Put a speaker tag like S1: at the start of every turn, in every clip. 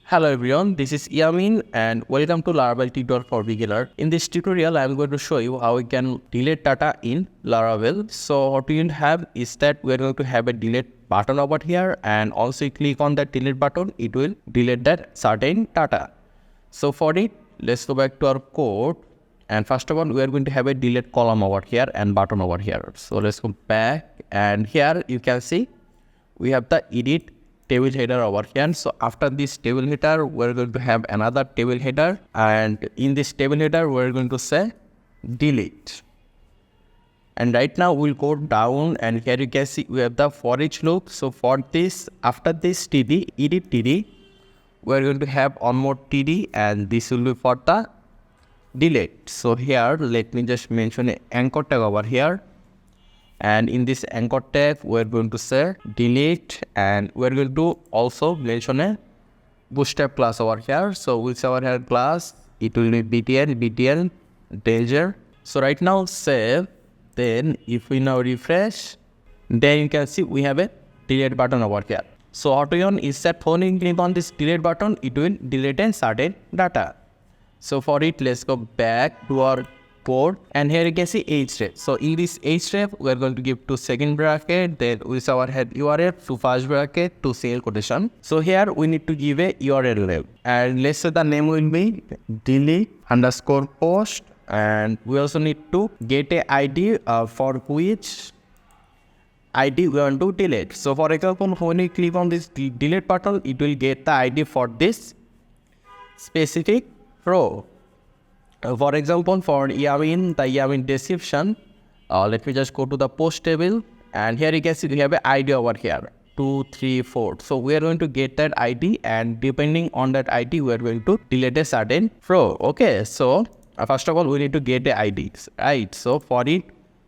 S1: Hello everyone, this is Yamin and welcome to Laravel tutorial for beginner. In this tutorial, I am going to show you how we can delete data in Laravel. So what we have is that we are going to have a delete button over here, and also you click on that delete button, it will delete that certain data. So for it, let's go back to our code, and first of all, we are going to have a delete column over here and button over here. So let's go back, and here you can see we have the edit table header over here. So after this table header, we're going to have another table header, and in this table header, we're going to say delete. And right now we'll go down, and here you can see we have the for each loop. So for this, after this td, edit td, we're going to have one more td, and this will be for the delete. So here, let me just mention an anchor tag over here. And in this anchor tag, we're going to say delete, and we're going to also mention a bootstrap class over here. So with our here class, it will be btn danger. So right now save. Then if we now refresh, then you can see we have a delete button over here. So auto-on is that when you click on this delete button, it will delete a certain data. So for it, let's go back to our code, and here you can see href. So in this href, we are going to give to second bracket, then with our head URL to first bracket to single quotation. So here we need to give a URL name, and let's say the name will be delete_post, and we also need to get a ID for which ID we want to delete. So for example, when you click on this delete button, it will get the ID for this specific row. For example, for Yamin, the Yamin description, let me just go to the post table, and here you can see we have an ID over here, 2, 3, 4. So we are going to get that ID, and depending on that ID, we are going to delete a certain row. Okay, so first of all, we need to get the IDs, right? So for it,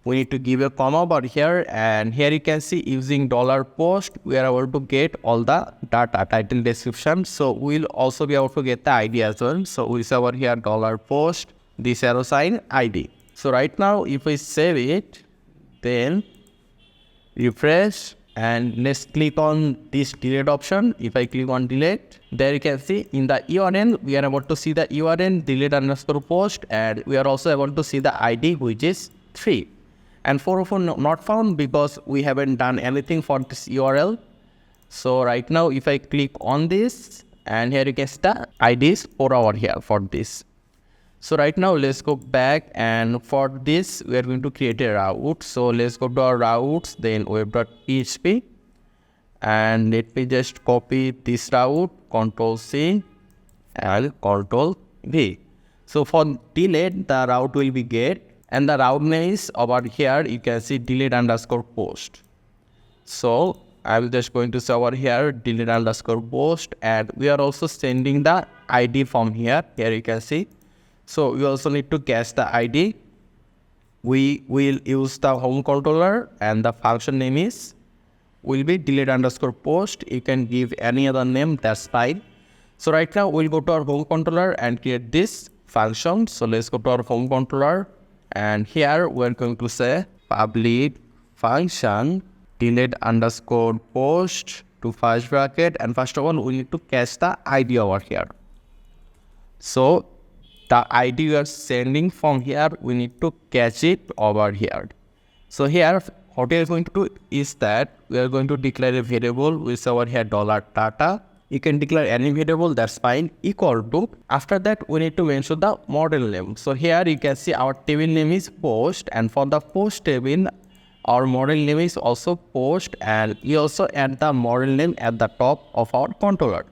S1: we need to give a comma over here, and here you can see using $post, we are able to get all the data, title, description. So we'll also be able to get the ID as well. So we say over here $post, this arrow sign ID. So right now, if we save it, then refresh, and let's click on this delete option. If I click on delete, there you can see in the URL, we are able to see the URL delete_post, and we are also able to see the ID, which is 3. And 404 not found because we haven't done anything for this URL. So right now, if I click on this, and here you can see the ID is 4 over here for this. So right now, let's go back, and for this, we are going to create a route. So let's go to our routes, then web.php, and let me just copy this route, Ctrl+C and Ctrl+V. So for delete, the route will be get, and the route name is over here, you can see delete_post. So I'm just going to say over here delete_post, and we are also sending the ID from here. Here you can see. So we also need to cache the ID. We will use the home controller, and the function name is will be delete_post. You can give any other name, that's fine. So right now we'll go to our home controller and create this function. So let's go to our home controller, and here we're going to say public function delete_post to first bracket, and first of all we need to cache the ID over here. So the ID we are sending from here, we need to cache it over here. So here what we are going to do is that we are going to declare a variable with our here $data. You can declare any variable, that's fine, equal to. After that, we need to mention the model name. So here you can see our table name is post, and for the post table, our model name is also post, and we also add the model name at the top of our controller.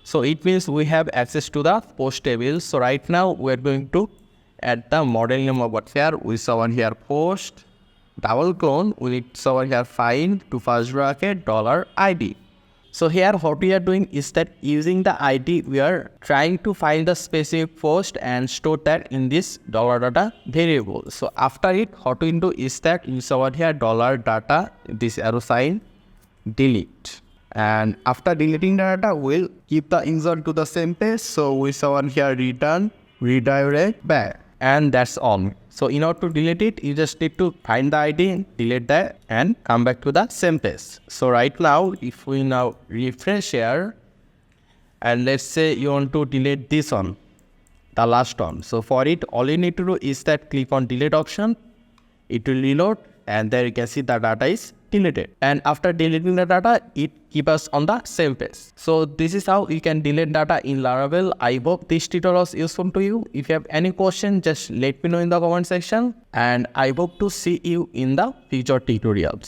S1: So it means we have access to the post table. So right now we are going to add the model name over here with our here post, double clone, we need our here find to first bracket $ID. So here what we are doing is that using the ID, we are trying to find the specific post and store that in this $data variable. So after it, what we do is that use our here $data, this arrow sign, delete. And after deleting the data, we'll keep the insert to the same page. So with our here return, redirect back, and that's all. So in order to delete it, you just need to find the ID, delete that, and come back to the same page. So right now, if we now refresh here, and let's say you want to delete this one, the last one. So for it, all you need to do is that click on delete option. It will reload, and there you can see the data is deleted. And after deleting the data, it keeps us on the same page. So this is how you can delete data in Laravel. I hope this tutorial was useful to you. If you have any question, just let me know in the comment section, and I hope to see you in the future tutorials.